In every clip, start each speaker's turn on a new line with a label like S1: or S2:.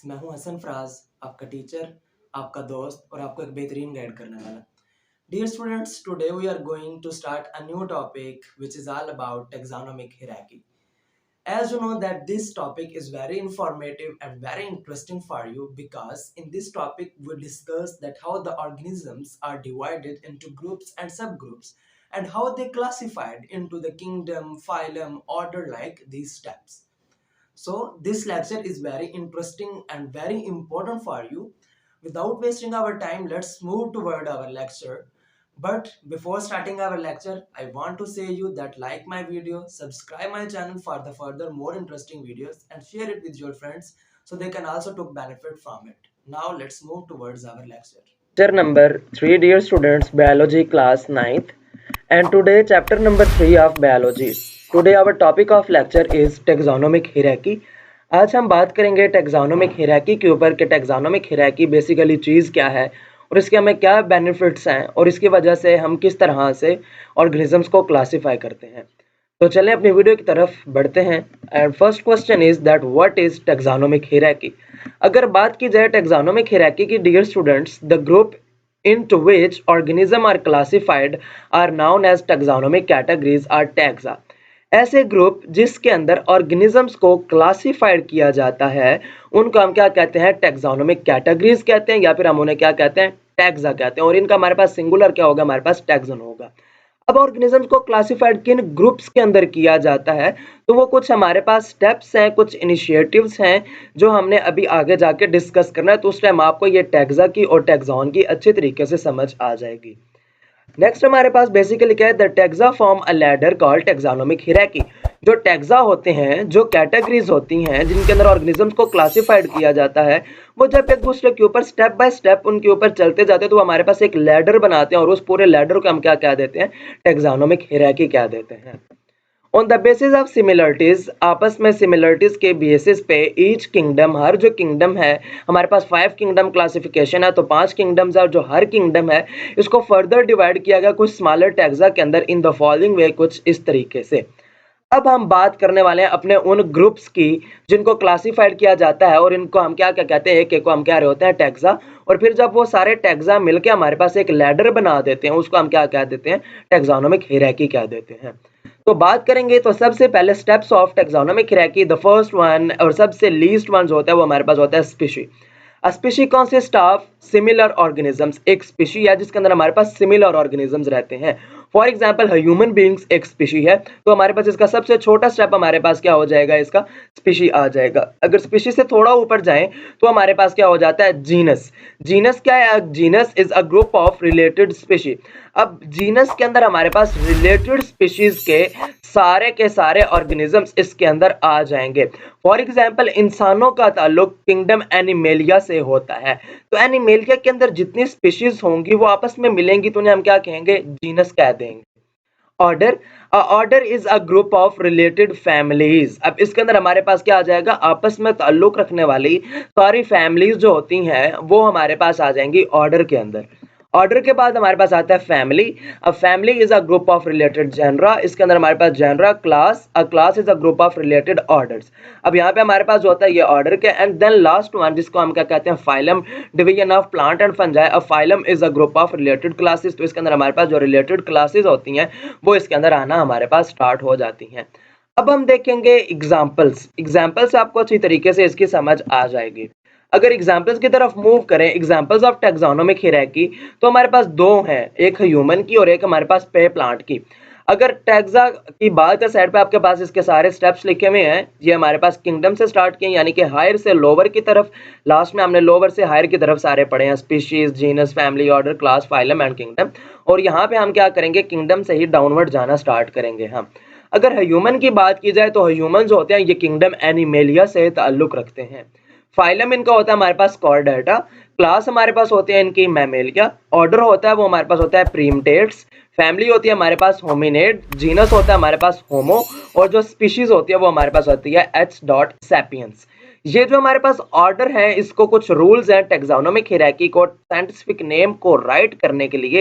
S1: मैं हूं हसन फराज, आपका टीचर, आपका दोस्त और आपको एक बेहतरीन गाइड करने वाला। Dear students, today we are going to start a new topic which is all about taxonomic hierarchy. As you know that this topic is very informative and very interesting for you because in this topic we discuss that how the organisms are divided into groups and subgroups and how they classified into the kingdom, phylum, order like these steps. So this lecture is very interesting and very important for you. Without wasting our time, let's move toward our lecture. But before starting our lecture, I want to say you that like my video, subscribe my channel for the further more interesting videos and share it with your friends so they can also take benefit from it. Now let's move towards our lecture.
S2: Lecture number 3, dear students, biology class 9th, and today chapter number 3 of biology. Today our topic of lecture is taxonomic hierarchy. आज हम बात करेंगे taxonomic हिराकी के ऊपर कि taxonomic हिराकी basically चीज़ क्या है और इसके हमें क्या बेनिफिट्स हैं और इसकी वजह से हम किस तरह से ऑर्गेनिजम्स को क्लासिफाई करते हैं। तो चलें अपनी वीडियो की तरफ बढ़ते हैं। And first question is that what is taxonomic hierarchy. अगर बात की जाए टैक्सोनोमिक हिराकी की, dear students, the group into which organisms are classified are known as taxonomic categories or taxa। ऐसे ग्रुप जिसके अंदर ऑर्गेनिजम्स को क्लासिफाइड किया जाता है उनको हम क्या कहते हैं, टैक्सोनोमिक कैटेगरीज कहते हैं, या फिर हम उन्हें क्या कहते हैं, टैक्सा कहते हैं। और इनका हमारे पास सिंगुलर क्या होगा, हमारे पास टैक्सन होगा। अब ऑर्गेनिजम्स को क्लासिफाइड किन ग्रुप्स के अंदर किया जाता है, तो वो कुछ हमारे पास स्टेप्स हैं, कुछ इनिशिएटिव्स हैं जो हमने अभी आगे जाके डिस्कस करना है। तो उस टाइम आपको ये टैक्सा की और टैक्सॉन की अच्छी तरीके से समझ आ जाएगी। नेक्स्ट हमारे पास बेसिकली क्या है, the taxa form a ladder called taxonomic hierarchy. जो टैक्सा होते हैं, जो कैटेगरीज होती हैं जिनके अंदर ऑर्गेनिजम्स को क्लासिफाइड किया जाता है, वो जब एक दूसरे के ऊपर स्टेप बाय स्टेप उनके ऊपर चलते जाते हैं तो हमारे पास एक लैडर बनाते हैं और उस पूरे लैडर को हम क्या कह देते हैं, टैक्सोनोमिक हिराकी कह देते हैं। On the basis of similarities, आपस में सिमिलरिटीज के बेसिस पे ईच किंगडम, हर जो किंगडम है, हमारे पास 5 किंगडम क्लासिफिकेशन है तो 5 किंगडम्स है और जो हर किंगडम है इसको फर्दर डिवाइड किया गया कुछ स्मॉलर टैक्सा के अंदर इन द फॉलोइंग वे, कुछ इस तरीके से। अब हम बात करने वाले हैं अपने उन ग्रुप्स की जिनको क्लासिफाइड किया जाता है और इनको हम क्या क्या कहते हैं, एक को हम क्या रहे होते हैं, टैक्सा। और फिर जब वो सारे टैक्सा मिलके हमारे पास एक लैडर बना देते हैं उसको हम क्या कह देते हैं, टैक्सोनोमिक हिराकी कह देते हैं। तो बात करेंगे तो सबसे पहले steps of taxonomic hierarchy, the first one और सबसे लीस्ट वन जो होता है वो हमारे पास होता है species. Species consist of similar organisms. एक स्पीशी है जिसके अंदर हमारे पास सिमिलर ऑर्गेनिजम्स रहते हैं। फॉर एग्जाम्पल ह्यूमन बीइंग्स एक स्पीशी है, तो हमारे पास इसका सबसे छोटा स्टेप हमारे पास क्या हो जाएगा, इसका स्पीशी आ जाएगा। अगर स्पीशी से थोड़ा ऊपर जाएं तो हमारे पास क्या हो जाता है, जीनस। जीनस क्या है, genus is a group of related species. अब जीनस के अंदर हमारे पास रिलेटेड स्पीशीज के सारे ऑर्गेनिजम्स इसके अंदर आ जाएंगे। फॉर एग्जाम्पल इंसानों का ताल्लुक किंगडम एनिमेलिया से होता है, तो एनिमेलिया के अंदर जितनी स्पीशीज होंगी वो आपस में मिलेंगी तो उन्हें हम क्या कहेंगे, जीनस कह देंगे। Order, order is a group of related families. अब इसके अंदर हमारे पास क्या आ जाएगा, आपस में ताल्लुक रखने वाली सारी फैमिलीज जो होती हैं वो हमारे पास आ जाएंगी ऑर्डर के अंदर। ऑर्डर के बाद हमारे पास आता है फैमिली। अब family is a group of related genera. इसके अंदर हमारे पास genera, class, a class is a group of related orders. अब यहाँ पे हमारे पास जो होता है ये ऑर्डर के। एंड देन लास्ट वन जिसको हम क्या कहते हैं, phylum, division of plant and fungi. A phylum is a group of related classes. तो इसके अंदर हमारे पास जो रिलेटेड क्लासेस होती हैं वो इसके अंदर आना हमारे पास स्टार्ट हो जाती हैं। अब हम देखेंगे एग्जाम्पल्स। एग्जाम्पल्स आपको अच्छी तरीके से इसकी समझ आ जाएगी। अगर एग्जाम्पल्स की तरफ मूव करें, एग्जाम्पल्स ऑफ टैक्सोनोमिक हिराकी, तो हमारे पास दो हैं, एक ह्यूमन की और एक हमारे पास पे प्लांट की। अगर टैक्सा की बात है, साइड पे आपके पास इसके सारे स्टेप्स लिखे हुए हैं। ये हमारे पास किंगडम से स्टार्ट किए, यानी कि हायर से लोअर की तरफ, लास्ट में हमने लोअर से हायर की तरफ सारे पढ़े हैं, species, genus, family, order, class, phylum and kingdom. और यहाँ पे हम क्या करेंगे, किंगडम से ही डाउनवर्ड जाना स्टार्ट करेंगे हम। अगर ह्यूमन की बात की जाए तो ह्यूमन जो होते हैं ये किंगडम एनिमेलिया से ताल्लुक रखते हैं। फाइलम इनका होता है हमारे पास कॉर्डेटा। क्लास हमारे पास होते हैं इनकी मैमेलिया। ऑर्डर होता है वो हमारे पास होता है प्रीमटेट्स। फैमिली होती है हमारे पास होमिनेड। जीनस होता है हमारे पास होमो। और जो स्पीशीज होती है वो हमारे पास होती है एच डॉट सैपियंस। ये जो हमारे पास ऑर्डर है, इसको कुछ रूल्स हैं टैक्सोनॉमिक हायरार्की को साइंटिफिक नेम को राइट करने के लिए,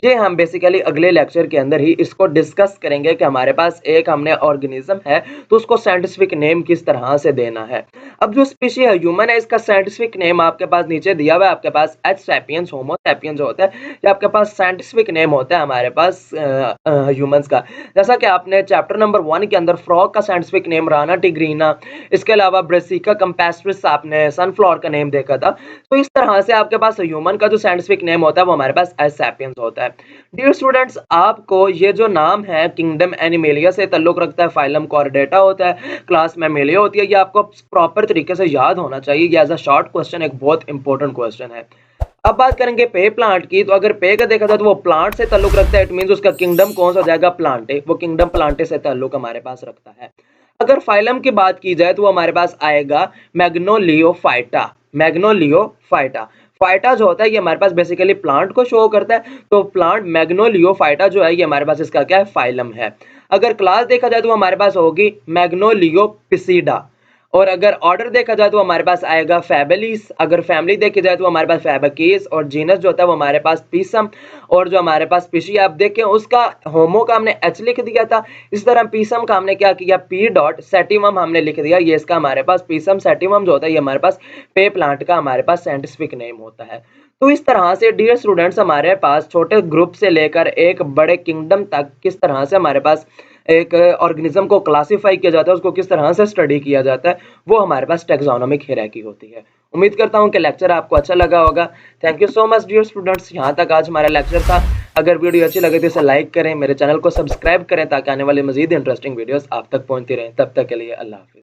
S2: ये हम बेसिकली अगले लेक्चर के अंदर ही इसको डिस्कस करेंगे कि हमारे पास एक हमने ऑर्गेनिज्म है तो उसको साइंटिफिक नेम किस तरह से देना है। अब जो स्पीशी है ह्यूमन है, इसका साइंटिफिक नेम आपके पास नीचे दिया हुआ है, आपके पास एच सैपियंस होमो सैपियंस जो होता है, ये आपके पास साइंटिफिक नेम होता है हमारे पास ह्यूमंस का। जैसा कि आपने चैप्टर नंबर 1 के अंदर फ्रॉग का साइंटिफिक नेम राना टिग्रीना, इसके अलावा ब्रेसिका कंपेस्ट्रिस आपने सनफ्लावर का नेम देखा था। तो इस तरह से आपके पास ह्यूमन का जो साइंटिफिक नेम होता है वो हमारे पास एच सैपियंस होता है। डियर स्टूडेंट्स, आपको ये जो नाम है किंगडम एनिमेलिया से ताल्लुक रखता है, फाइलम कॉर्डेटा होता है, क्लास मैमेलिया होती है, ये आपको प्रॉपर तरीके से याद होना चाहिए। ये एज अ शॉर्ट क्वेश्चन एक बहुत इंपॉर्टेंट क्वेश्चन है। अब बात करेंगे पे प्लांट की, तो अगर पे का देखा जाए तो वो प्लांट से ताल्लुक रखता है, इट मींस उसका किंगडम कौन सा हो जाएगा, प्लांटे, वो किंगडम प्लांटे से ताल्लुक हमारे पास रखता है। अगर फाइलम की बात की जाए तो वो हमारे पास आएगा मैग्नोलियोफाइटा। मैग्नोलियोफाइटा, फाइटा जो होता है ये हमारे पास बेसिकली प्लांट को शो करता है, तो प्लांट मैग्नोलियोफाइटा जो है ये हमारे पास इसका क्या है, फाइलम है। अगर क्लास देखा जाए तो हमारे पास होगी मैग्नोलियोपिसीडा, और अगर ऑर्डर देखा जाए तो हमारे पास आएगा फैबेलिस। अगर फैमिली देखी जाए तो हमारे पास फैबेकीस, और जीनस जो होता है वो हमारे पास पीसम, और जो हमारे पास स्पीशी आप देखें उसका होमो का हमने एच लिख दिया था, इस तरह पीसम का हमने क्या किया, पी डॉट सेटिमम हमने लिख दिया। ये इसका हमारे पास पीसम सेटिमम जो होता है ये हमारे पास पे प्लांट का हमारे पास साइंटिफिक नेम होता है। तो इस तरह से डियर स्टूडेंट्स हमारे पास छोटे ग्रुप से लेकर एक बड़े किंगडम तक किस तरह से हमारे पास एक ऑर्गेनिज्म को क्लासिफाई किया जाता है, उसको किस तरह से स्टडी किया जाता है, वो हमारे पास टैक्सोनॉमिक हायरार्की होती है। उम्मीद करता हूं कि लेक्चर आपको अच्छा लगा होगा। Thank you so much dear students, यहाँ तक आज हमारा लेक्चर था। अगर वीडियो अच्छी लगे तो इसे लाइक करें, मेरे चैनल को सब्सक्राइब करें ताकि आने वाली मजीद इंटरेस्टिंग वीडियोस आप तक पहुंचती रहें। तब तक के लिए अल्लाह हाफिज़।